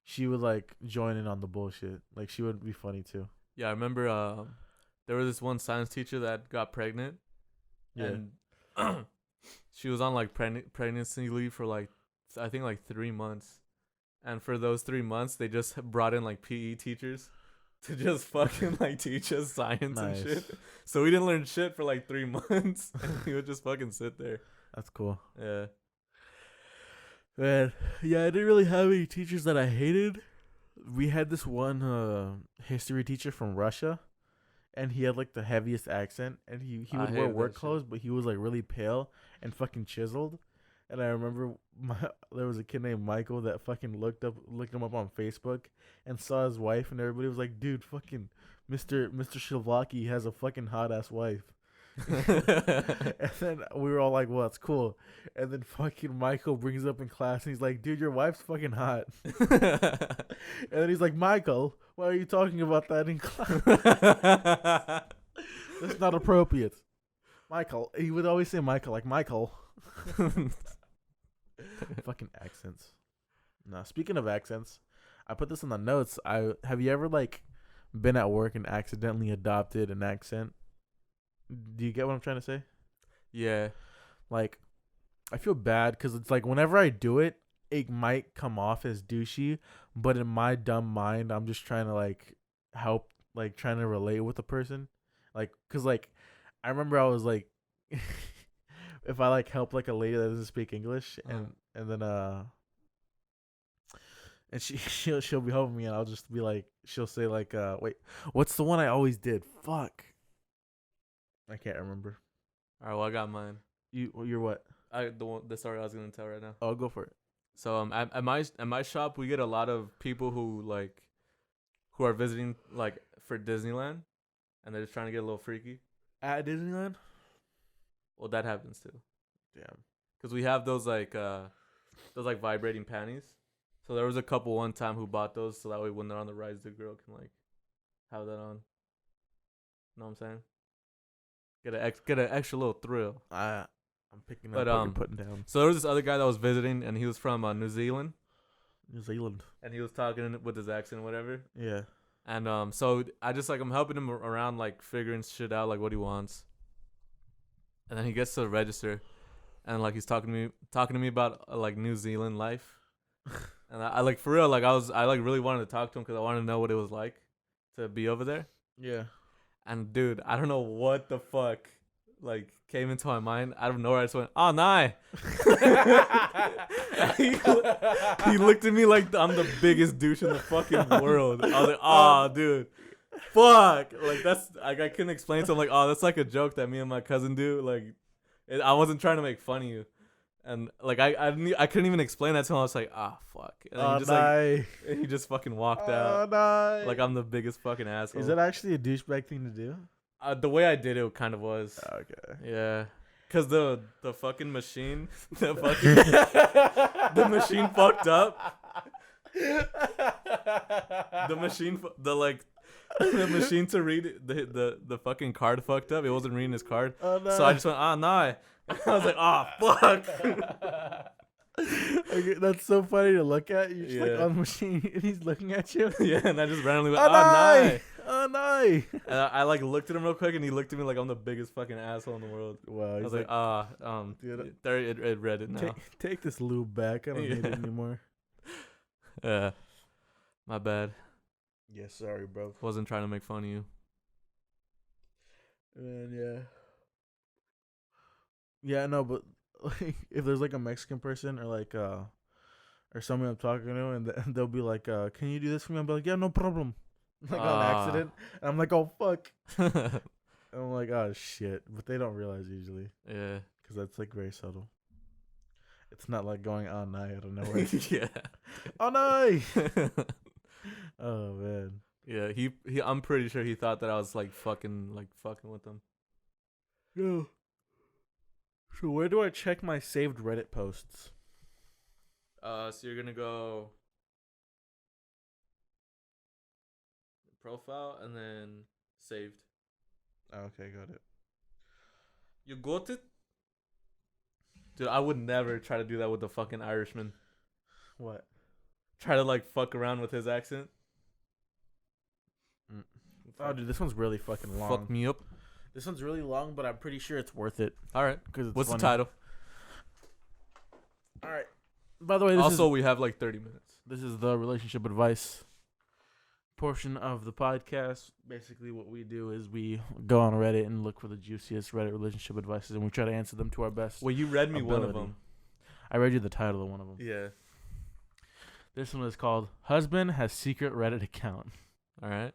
she would like join in on the bullshit. Like she would be funny too. Yeah, I remember there was this one science teacher that got pregnant. Yeah. And she was on like pregnancy leave for like I think like 3 months. And for those 3 months, they just brought in like PE teachers to just fucking like teach us science and shit. So we didn't learn shit for like 3 months, and we would just fucking sit there. That's cool. Yeah. Man, yeah, I didn't really have any teachers that I hated. We had this one history teacher from Russia, and he had like the heaviest accent, and he would wear work clothes, but he was like really pale and fucking chiseled. And I remember there was a kid named Michael that fucking looked him up on Facebook and saw his wife, and everybody was like, "Dude, fucking Mr. Shavlaki has a fucking hot ass wife." And then we were all like, "Well, that's cool." And then fucking Michael brings up in class, and he's like, "Dude, your wife's fucking hot." And then he's like, "Michael, why are you talking about that in class? That's not appropriate." Michael, he would always say Michael, like Michael. Fucking accents. Now, speaking of accents, I put this in the notes. Have you ever like been at work and accidentally adopted an accent? Do you get what I'm trying to say? Yeah. Like, I feel bad because it's like whenever I do it, it might come off as douchey, but in my dumb mind, I'm just trying to like help, like trying to relate with the person. Like, cause like I remember I was like, if I like help like a lady that doesn't speak English, and then and she'll be helping me, and I'll just be like, she'll say like, wait, what's the one I always did? Fuck, I can't remember. All right, well I got mine. You're what? The story I was gonna tell right now. Oh, go for it. So at my shop we get a lot of people who are visiting like for Disneyland, and they're just trying to get a little freaky. At Disneyland? Well, that happens too. Damn. Because we have those vibrating panties. So there was a couple one time who bought those so that way when they're on the rides, the girl can like have that on. Know what I'm saying? Get an extra little thrill. I'm picking up what you're putting down. So there was this other guy that was visiting, and he was from New Zealand. New Zealand. And he was talking with his accent, or whatever. Yeah. And so I just like I'm helping him around, like figuring shit out, like what he wants. And then he gets to the register, and like he's talking to me about like New Zealand life. And I like for real, like I like really wanted to talk to him because I wanted to know what it was like to be over there. Yeah. And dude, I don't know what the fuck like came into my mind out of nowhere. I just went, "Oh, nah." He looked at me like I'm the biggest douche in the fucking world. I was like, "Oh, dude, fuck!" Like that's like I couldn't explain to him like, "Oh, that's like a joke that me and my cousin do." Like, I wasn't trying to make fun of you. And like I couldn't even explain that to him. I was like, fuck. And then he just fucking walked out. No. Like I'm the biggest fucking asshole. Is that actually a douchebag thing to do? The way I did it kind of was. Okay. Yeah. Cause the fucking machine, the machine fucked up. The machine to read it, the fucking card fucked up. It wasn't reading his card. Oh, no. So I just went, nah. I was like, fuck. Okay, that's so funny to look at. You're just like on the machine and he's looking at you. Yeah, and I just randomly went, nah. And I like looked at him real quick and he looked at me like I'm the biggest fucking asshole in the world. Wow. I was like, dude, it read it now. Take this lube back. I don't need it anymore. My bad. Yeah, sorry, bro. Wasn't trying to make fun of you. Man, yeah. Yeah, no, but like, if there's like a Mexican person or like or someone I'm talking to and they'll be like, "Can you do this for me?" I'll be like, "Yeah, no problem." Like on accident, and I'm like, "Oh fuck," and I'm like, "Oh shit," but they don't realize usually. Yeah, because that's like very subtle. It's not like going "Oh no" out of nowhere. Yeah. Oh no. Oh man. Yeah, he. I'm pretty sure he thought that I was like fucking with him. Yeah. So where do I check my saved Reddit posts? So you're gonna go profile and then saved. Okay, got it. You got it? Dude, I would never try to do that with the fucking Irishman. What? Try to like fuck around with his accent. Oh, dude, this one's really fucking long. Fuck me up. This one's really long, but I'm pretty sure it's worth it. All right. Because what's funny. the title? All right. By the way, we have like 30 minutes. This is the relationship advice portion of the podcast. Basically, what we do is we go on Reddit and look for the juiciest Reddit relationship advices, and we try to answer them to our best. Well, you read me ability. one of them. I read you the title of one of them. Yeah. This one is called "Husband Has Secret Reddit Account." All right.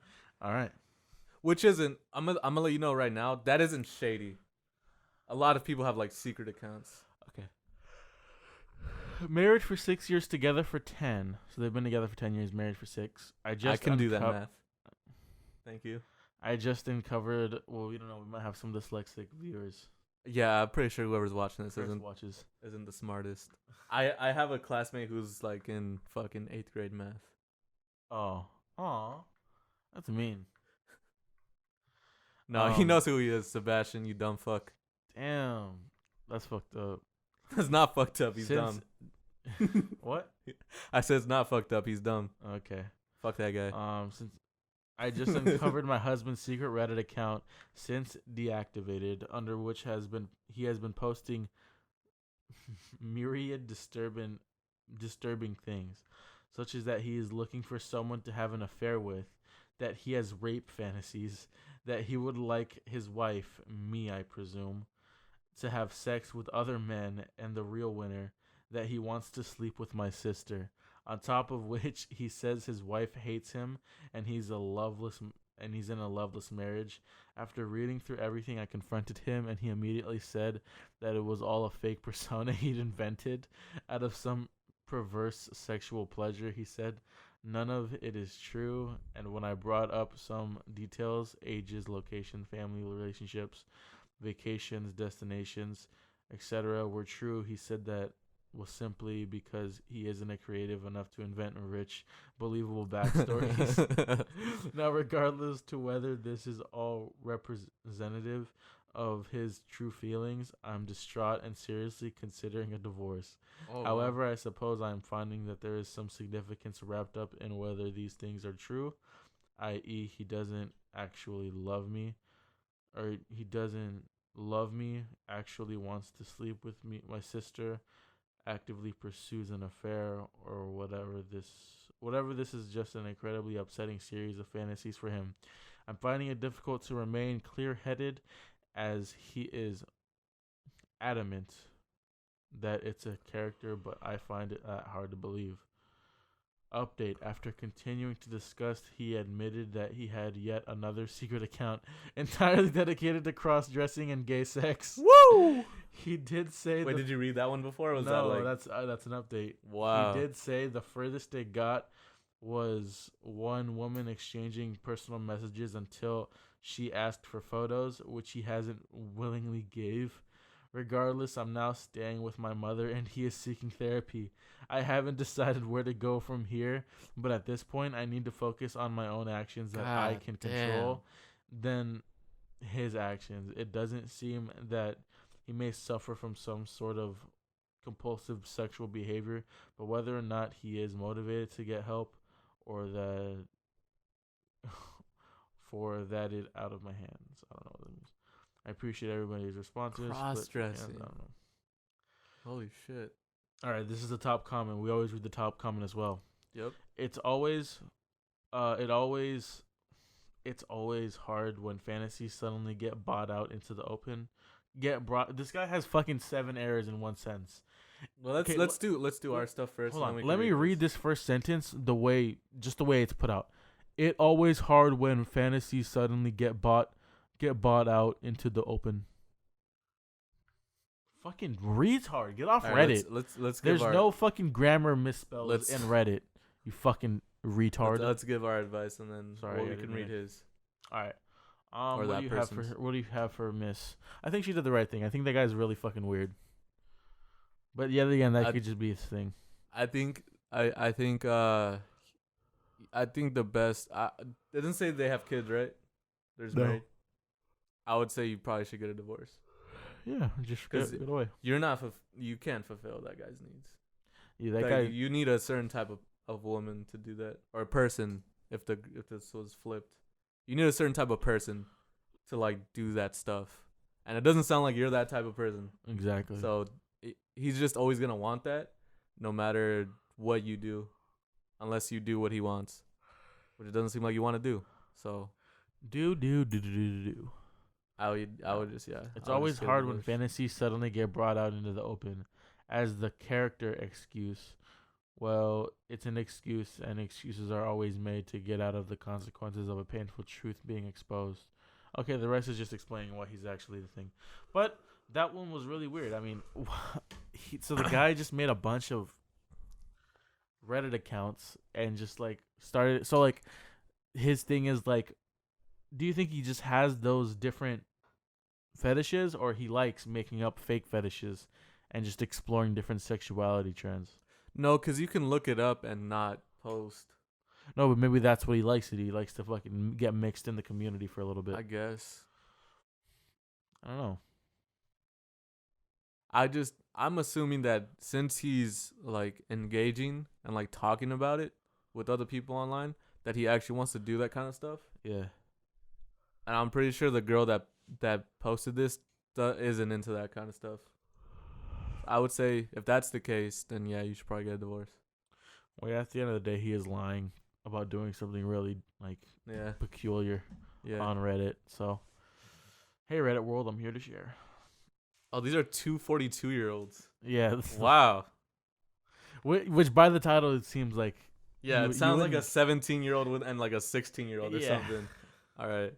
Which isn't, I'm gonna let you know right now, that isn't shady. A lot of people have like secret accounts. Okay. Married for 6 years, together for 10. So they've been together for 10 years, married for 6. I can do that math. Thank you. I just uncovered, well, we don't know, we might have some dyslexic viewers. Yeah, I'm pretty sure whoever's watching this isn't the smartest. I have a classmate who's like in fucking 8th grade math. Oh. Aw. That's mean. No, he knows who he is, Sebastian, you dumb fuck. Damn. That's fucked up. It's not fucked up, he's dumb. What? I said it's not fucked up, he's dumb. Okay. Fuck that guy. Since I just uncovered my husband's secret Reddit account since deactivated, under which he has been posting myriad disturbing things, such as that he is looking for someone to have an affair with, that he has rape fantasies, that he would like his wife, me I presume, to have sex with other men, and the real winner, that he wants to sleep with my sister. On top of which, he says his wife hates him and he's in a loveless marriage. After reading through everything, I confronted him and he immediately said that it was all a fake persona he'd invented out of some perverse sexual pleasure. He said None of it is true. And when I brought up some details, ages, location, family relationships, vacations, destinations, etc., were true, he said that was simply because he isn't a creative enough to invent rich, believable backstories. Now, regardless to whether this is all representative of his true feelings, I'm distraught and seriously considering a divorce. Oh, wow. However, I suppose I'm finding that there is some significance wrapped up in whether these things are true, i.e., he doesn't actually love me, or he doesn't love me, actually wants to sleep with me, my sister, actively pursues an affair, or whatever this is just an incredibly upsetting series of fantasies for him. I'm finding it difficult to remain clear-headed as he is adamant that it's a character, but I find it hard to believe. Update. After continuing to discuss, he admitted that he had yet another secret account entirely dedicated to cross-dressing and gay sex. Woo! He did say... Wait, did you read that one before? Or was that like... that's an update. Wow. He did say the furthest it got was one woman exchanging personal messages until she asked for photos, which he hasn't willingly gave. Regardless, I'm now staying with my mother and he is seeking therapy. I haven't decided where to go from here, but at this point, I need to focus on my own actions that I can control than his actions. It doesn't seem that he may suffer from some sort of compulsive sexual behavior, but whether or not he is motivated to get help or that for that it out of my hands. I don't know what that means. I appreciate everybody's responses. Cross-dressing. I don't know. Holy shit. All right, this is the top comment. We always read the top comment as well. Yep. It's always hard when fantasies suddenly get bought out into the open. This guy has fucking 7 errors in one sentence. Well, let's do our stuff first. Hold on. Let me read this first sentence the way it's put out. It always hard when fantasies suddenly get bought out into the open. Fucking retard. Get off Reddit. Let's There's no fucking grammar misspells in Reddit. You fucking retard. Let's give our advice and then we can read his. All right. What do you have for Miss? I think she did the right thing. I think that guy's really fucking weird. But yeah, again, that could just be his thing. I think the best. They didn't say they have kids, right? There's married. I would say you probably should get a divorce. Yeah, just get away. You can't fulfill that guy's needs. Yeah, that guy. You need a certain type of woman to do that, or a person. If this was flipped, you need a certain type of person to like do that stuff, and it doesn't sound like you're that type of person. Exactly. So he's just always gonna want that, no matter what you do, unless you do what he wants, which it doesn't seem like you want to do. So do. I would just It's always hard when fantasies suddenly get brought out into the open as the character excuse. Well, it's an excuse, and excuses are always made to get out of the consequences of a painful truth being exposed. Okay, the rest is just explaining why he's actually the thing. But that one was really weird. I mean, so the guy just made a bunch of Reddit accounts and just like started. So like, his thing is like, do you think he just has those different fetishes, or he likes making up fake fetishes and just exploring different sexuality trends? No, because you can look it up and not post. No, but maybe that's what he likes. He likes to fucking get mixed in the community for a little bit. I guess. I don't know. I'm assuming that since he's like engaging and like talking about it with other people online, that he actually wants to do that kind of stuff. Yeah. And I'm pretty sure the girl that posted this isn't into that kind of stuff. I would say if that's the case, then yeah, you should probably get a divorce. Well, yeah, at the end of the day, he is lying about doing something really like peculiar on Reddit. So, hey, Reddit world, I'm here to share. Oh, these are two 42-year-olds. Yeah. Wow. Which by the title, it seems like. Yeah, it sounds like a 17-year-old and like a 16-year-old or something. All right.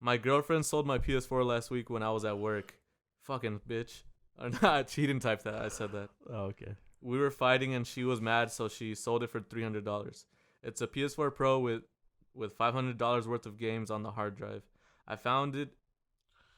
My girlfriend sold my PS4 last week when I was at work. Fucking bitch. Or not, she didn't type that. I said that. Oh, okay. We were fighting and she was mad, so she sold it for $300. It's a PS4 Pro with $500 worth of games on the hard drive. I found it.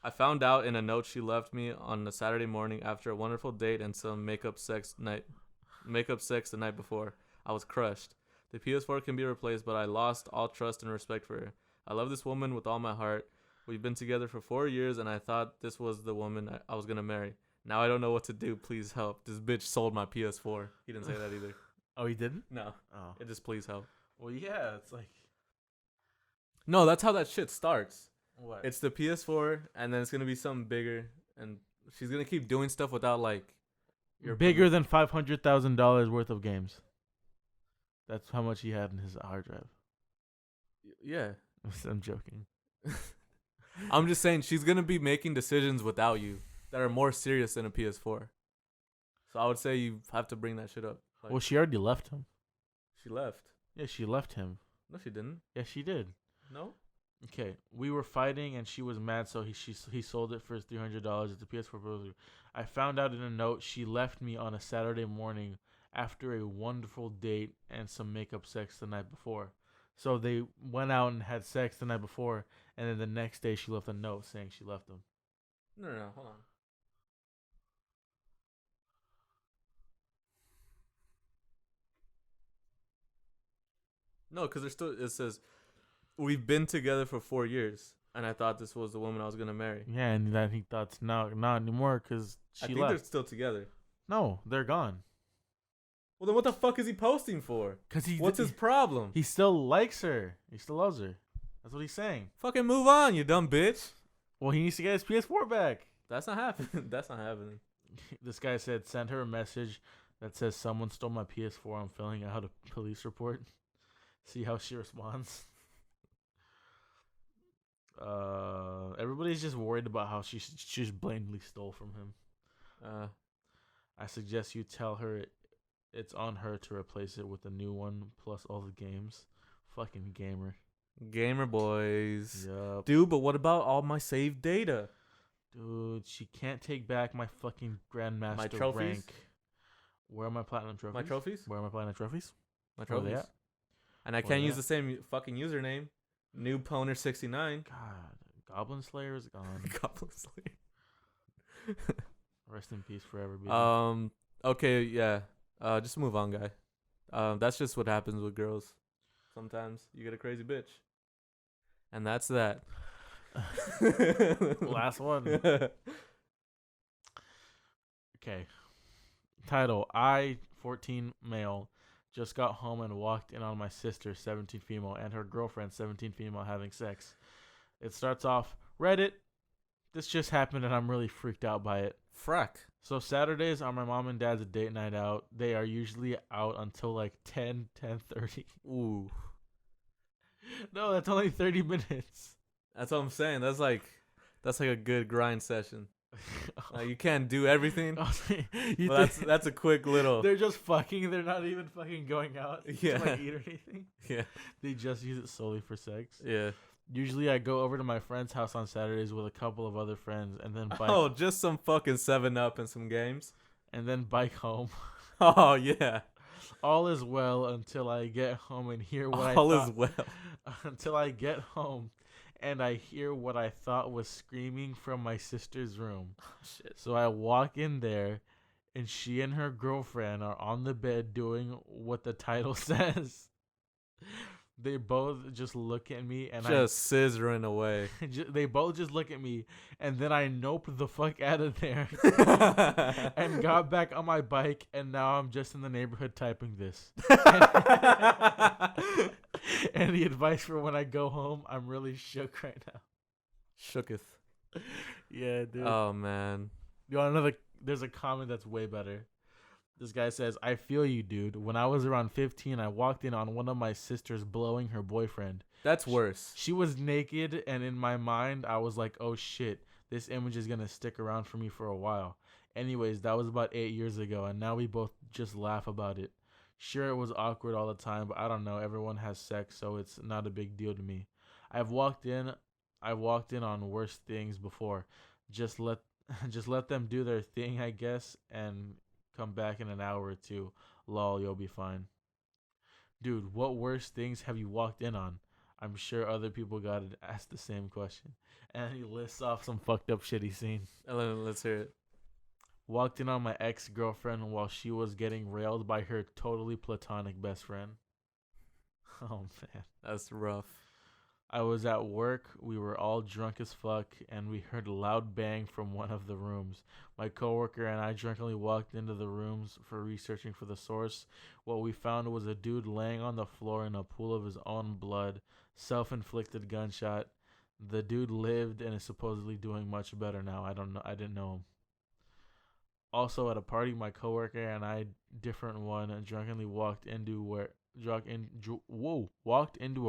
I found out in a note she left me on a Saturday morning after a wonderful date and some makeup sex the night before. I was crushed. The PS4 can be replaced, but I lost all trust and respect for her. I love this woman with all my heart. We've been together for 4 years, and I thought this was the woman I was gonna marry. Now I don't know what to do. Please help. This bitch sold my PS4. He didn't say that either. Oh, he didn't? No. Oh. It just please help. Well, yeah, it's like... No, that's how that shit starts. What? It's the PS4, and then it's gonna be something bigger, and she's gonna keep doing stuff without like. Bigger than $500,000 worth of games. That's how much he had in his hard drive. Yeah. I'm joking. I'm just saying she's gonna be making decisions without you that are more serious than a PS4. So I would say you have to bring that shit up. Like, Well, she already left him. she left. Yeah, she left him. No, she didn't. Yeah, she did. No. Okay, we were fighting and she was mad, so he sold it for $300 at the PS4 Pro. I found out in a note she left me on a Saturday morning after a wonderful date and some makeup sex the night before. So they went out and had sex the night before, and then the next day she left a note saying she left him. No, hold on. No, because it says, we've been together for 4 years, and I thought this was the woman I was going to marry. Yeah, and then he thought not anymore because she I think left. they're still together. No, they're gone. Well, then what the fuck is he posting for? What's his problem? He still likes her. He still loves her. That's what he's saying. Fucking move on, you dumb bitch. Well, he needs to get his PS4 back. That's not happening. That's not happening. This guy said, send her a message that says someone stole my PS4. I'm filling out a police report. See how she responds. Everybody's just worried about how she just blatantly stole from him. I suggest you tell her it's on her to replace it with a new one plus all the games. Fucking gamer boys. Yup. Dude, but what about all my saved data? Dude, she can't take back my fucking grandmaster My trophies? rank. Where are my platinum trophies? My trophies? Where are my platinum trophies? My Where are they trophies. at? And I can't use the same fucking username. Noobponer69. God, Goblin Slayer is gone. Goblin Slayer. Rest in peace forever, baby. Okay, yeah. Just move on, guy. That's just what happens with girls. Sometimes you get a crazy bitch. And that's that. Last one. Okay. Title: I, 14 male, just got home and walked in on my sister, 17 female, and her girlfriend, 17 female, having sex. It starts off, Reddit. This just happened and I'm really freaked out by it. Frack. So Saturdays are my mom and dad's date night out. They are usually out until like 10:30. Ooh. No, that's only 30 minutes. That's what I'm saying. That's like a good grind session. You can't do everything. That's a quick little. They're just fucking. They're not even fucking going out to like eat or anything. Yeah. They just use it solely for sex. Yeah. Usually I go over to my friend's house on Saturdays with a couple of other friends and then bike. Oh, just some fucking 7-Up and some games. And then bike home. Oh, yeah. All is well until I get home and hear what All is well. Until I get home and I hear what I thought was screaming from my sister's room. Oh, shit. So I walk in there and she and her girlfriend are on the bed doing what the title says. They both just look at me and just scissoring away. They both just look at me and then I nope the fuck out of there and got back on my bike and now I'm just in the neighborhood typing this. Any advice for when I go home? I'm really shook right now. Shooketh. Yeah, dude. Oh, man. You want another? There's a comment that's way better. This guy says, I feel you, dude. When I was around 15, I walked in on one of my sisters blowing her boyfriend. That's worse. She was naked, and in my mind, I was like, oh, shit. This image is going to stick around for me for a while. Anyways, that was about 8 years ago, and now we both just laugh about it. Sure, it was awkward all the time, but I don't know. Everyone has sex, so it's not a big deal to me. I've walked in on worse things before. Just let them do their thing, I guess, and come back in an hour or two. Lol, you'll be fine. Dude, what worst things have you walked in on? I'm sure other people got asked the same question. And he lists off some fucked up shit he's seen. Let's hear it. Walked in on my ex-girlfriend while she was getting railed by her totally platonic best friend. Oh, man. That's rough. I was at work. We were all drunk as fuck, and we heard a loud bang from one of the rooms. My coworker and I drunkenly walked into the rooms for researching for the source. What we found was a dude laying on the floor in a pool of his own blood, self-inflicted gunshot. The dude lived and is supposedly doing much better now. I don't know. I didn't know him. Also, at a party, my coworker and I, different one, drunkenly walked into a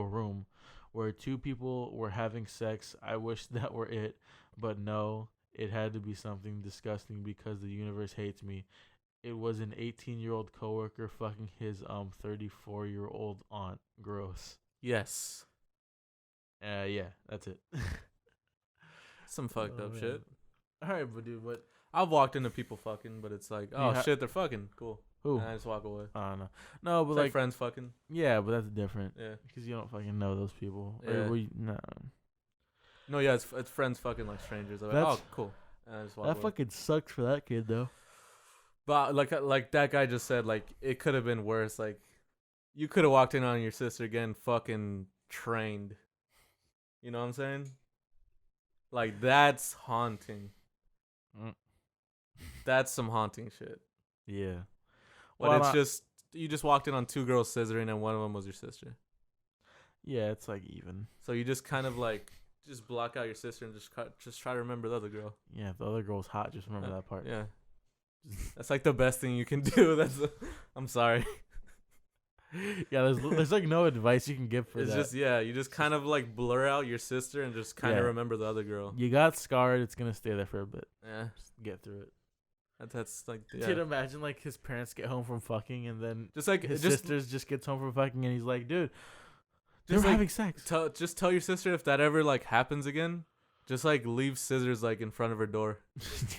room where two people were having sex. I wish that were it, but no, it had to be something disgusting because the universe hates me. It was an 18-year-old coworker fucking his 34-year-old aunt. Gross. Yes. Yeah, that's it. Some fucked up shit. All right, but dude, what? I've walked into people fucking, but it's like, oh shit, they're fucking. Cool. Who? And I just walk away. I don't know. No, but It's like friends fucking. Yeah, but that's different. Yeah. Because you don't fucking know those people. Yeah. No. No, yeah, it's friends fucking like strangers. Like, oh, cool. And I just walk that away. fucking sucks for that kid though. But like that guy just said, like it could have been worse. Like you could have walked in on your sister getting fucking trained. You know what I'm saying? Like that's haunting. That's some haunting shit. Yeah. But well, it's just you just walked in on two girls scissoring and one of them was your sister. Yeah, it's like even. So you just kind of like just block out your sister and just try to remember the other girl. Yeah, if the other girl's hot, just remember that part. Yeah. That's like the best thing you can do. I'm sorry. Yeah, there's like no advice you can give for it's that. It's just you just kind of like blur out your sister and just kind of remember the other girl. You got scarred, it's gonna stay there for a bit. Yeah. Just get through it. That's like Dude, imagine like his parents get home from fucking and then just like his sisters just gets home from fucking and he's like, dude, they're like, having sex. Just tell your sister if that ever like happens again, just like leave scissors like in front of her door.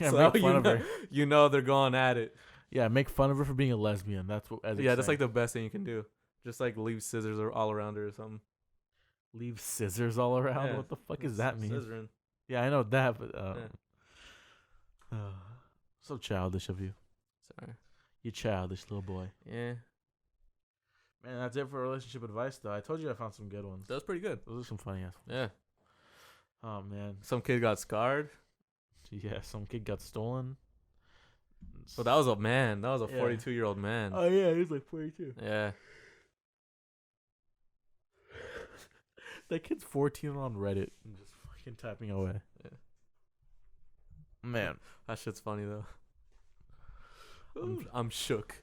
Yeah, so make fun of her. You know they're going at it. Yeah, make fun of her for being a lesbian. That's what. That's like the best thing you can do. Just like leave scissors all around her or something. Leave scissors all around? Yeah. What the fuck does that mean? Scissoring. Yeah, I know that, but so childish of you. Sorry. You childish little boy. Yeah. Man, that's it for relationship advice, though. I told you I found some good ones. That was pretty good. Those are some funny ass ones. Yeah. Oh, man. Some kid got scarred. Yeah, some kid got stolen. Well, that was a man. That was a 42-year-old man. Oh, yeah, he was like 42. Yeah. That kid's 14 on Reddit and just fucking typing away. Yeah. Man. That shit's funny, though. I'm shook.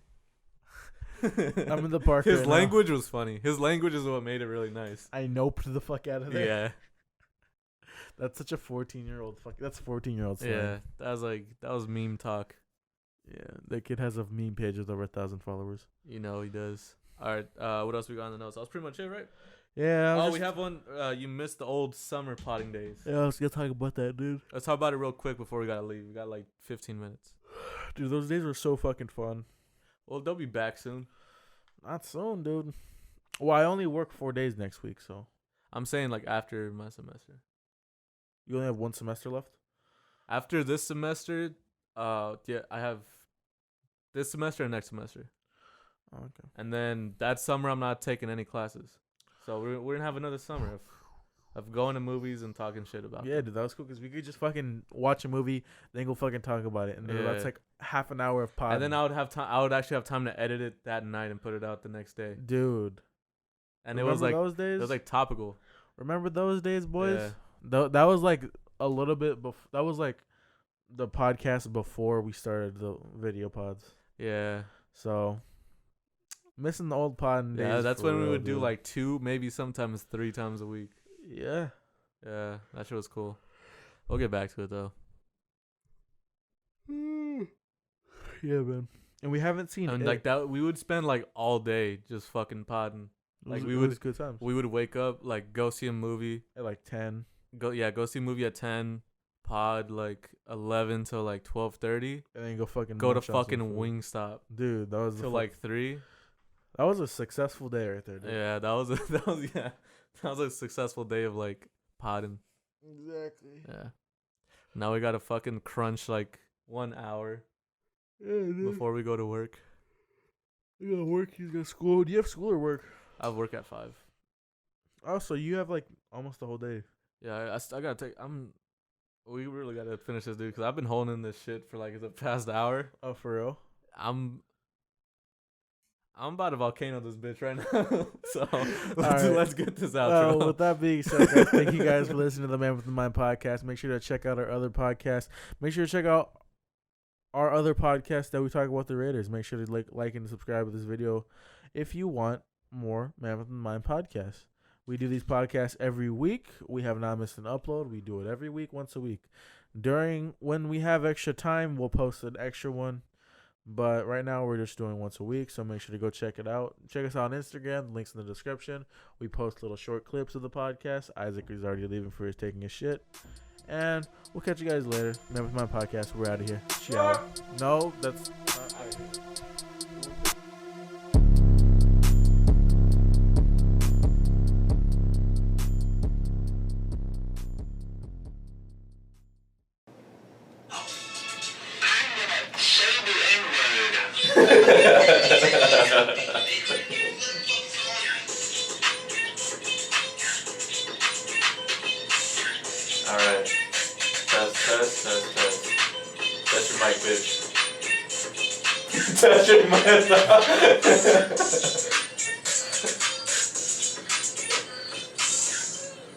I'm in the park. His language was funny. His language is what made it really nice. I noped the fuck out of there. Yeah. That's such a 14-year-old fuck. That's 14-year-old slang. Yeah. That was meme talk. Yeah. That kid has a meme page with over 1,000 followers. You know he does. All right. What else we got on the notes? That was pretty much it, right? Yeah. We have one. You missed the old summer potting days. Yeah, let's get talk about that, dude. Let's talk about it real quick before we gotta leave. We got like 15 minutes. Dude, those days were so fucking fun. Well, they'll be back soon. Not soon, dude. Well, I only work 4 days next week, so. I'm saying like after my semester. You only have one semester left? After this semester, I have this semester and next semester. Oh, okay. And then that summer, I'm not taking any classes. So we're gonna have another summer of going to movies and talking shit about it. Yeah, dude, that was cool because we could just fucking watch a movie, then go fucking talk about it, and then that's like half an hour of pod. And then I would have time. I would actually have time to edit it that night and put it out the next day, dude. And remember it was like those days? It was like topical. Remember those days, boys? Yeah. That was like a little bit. That was like the podcast before we started the video pods. Yeah. So. Missing the old pod days. Yeah, that's when we would do like 2, maybe sometimes 3 times a week. Yeah. Yeah, that shit was cool. We'll get back to it though. Yeah, man. And we haven't seen it. Like that, we would spend like all day just fucking podding. Like it was good times. We would wake up, like go see a movie at like 10. Go see a movie at 10. Pod like 11 till like 12:30. And then go to fucking Wingstop. Dude, that was till like 3. That was a successful day right there, dude. Yeah, that was a successful day of like potting. Exactly. Yeah. Now we gotta fucking crunch like 1 hour before we go to work. You gotta work. He's got school. Do you have school or work? I have work at 5. Oh, so you have like almost the whole day. Yeah, I gotta take. We really gotta finish this, dude, because I've been holding in this shit for like the past hour. Oh, for real? I'm about to volcano this bitch right now. So let's get this out. With that being said, guys, thank you guys for listening to the Mammoth and The Mind podcast. Make sure to check out our other podcasts. Make sure to check out our other podcast that we talk about the Raiders. Make sure to like and subscribe to this video if you want more Mammoth and The Mind podcasts. We do these podcasts every week. We have not missed an upload. We do it every week, once a week. When we have extra time, we'll post an extra one. But right now, we're just doing once a week, so make sure to go check it out. Check us out on Instagram. Links in the description. We post little short clips of the podcast. Isaac is already leaving for his taking a shit. And we'll catch you guys later. Remember my podcast. We're out of here. Ciao. No, that's... Alright. Test. That's your mic, bitch. That's your mic.